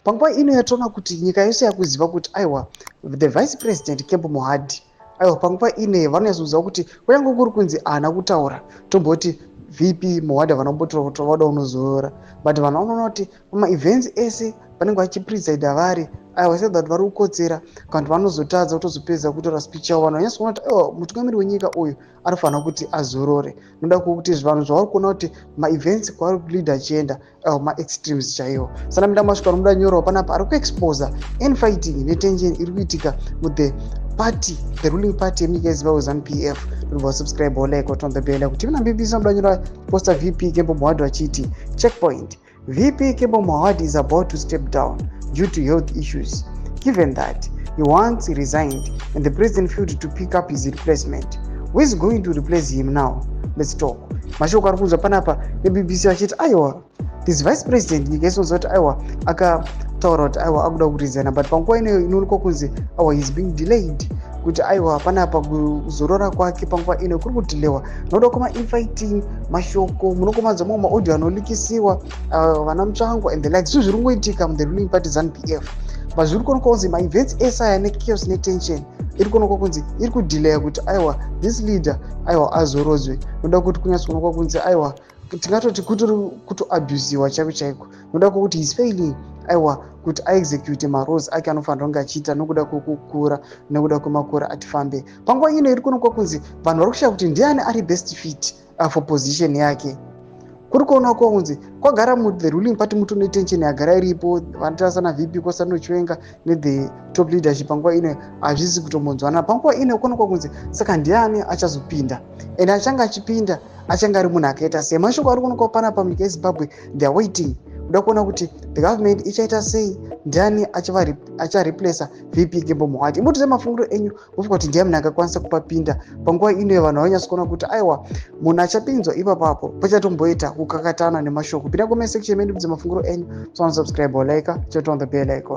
panguva ino yatoona kuti nyika yose yakuziva kuti aiwa the vice president Kembo Mohadi aiwa panguva ine vanonyatsoziva kuti kunyange kuri kunzi haana kutaura tomboti VP Mohadi vanombotovada unozorora but vanhu vanoona kuti pamaevents ese vanenge vachipresida vari aiwa said that vari kukotsera kandi vanozotadza kutozopedza kutora speech yavo vanhu vanyatsoona kuti aiwa mutungamiri wenyika uyu anofanira kuti azorore noda kuti vanhu zvavari kuona kuti maevents kwavari kulead achienda maextremes chaiwo sana muda masvika nomuda nyorawo panapa ari kuexposa infighting netension iri kuitika muthe party the ruling party yemunyika yezimbabwe ZANU-PF. Don't subscribe or like or turn the bell kuti vina mbibisa muda nyora posta VP Kembo Mohadi vachiti checkpoint VP Kembo Mohadi is about to step down due to health issues. Given that he once resigned and the president failed to pick up his replacement, who is going to replace him now? Let's talk. Mashoko ari kunzwa panapa neBBC vachiti aiwa this vice president nyika isonzwa kuti aiwa akataura kuti aiwa akuda kuresigna but panguva ino inoonekwa kunzi aiwa he is being delayed kuti aiwa panapa kuzorora kwake panguva ino kuri kudilewa nokuda kwamainfighting mashoko munokomadza mamwe maaudio anolikisiwa vana mutsvango and the like zviro zviri kungoitika muthe ruling party ZANU-PF but zviri kuonekwa kunzi maevents ese aya nechaos netension iri kuonekwa kunzi iri kudhilaya kuti aiwa this leader aiwa azorodzwe noda kuti kunyatsoonekwa kunzi aiwa tingatoti kutoabusiwa chaiko chaiko noda kuti he's failing aiwa kuti aexecute marules ake anofanira kunge achiita nokuda kwekukura nekuda kwemakore atifambe panguva ino iri kuonekwa kunzi vanhu vari kushaya kuti ndiani ari best fit for position yake kuri kuonekwa kunzi kwagara the ruling party mutone tension yagara iripo vanotasana VP Kosano Chiwenga nethe top leadership panguva ino hazvisi kutomonzwana panguva ino kuonekwa kunzi saka ndiani achazopinda and achange achipinda achange ari munhu akaita sei mashoko ari kuonekwa panapa munyika yeZimbabwe they are waiting kuda kuona kuti the government ichaita sei ndiani achareplace VP Kembo Mohadi imboti semafungiro enyu mufunga kuti ndiye munhu akakwanisa kupapinda panguva ino vanhu vanyatsokuona kuti aiwa munhu achapinzwa ipapapo pachatomboita kukakatana nemashoko pinda comment section medu mafungiro enyu so subscribe or like chato on the bell icon.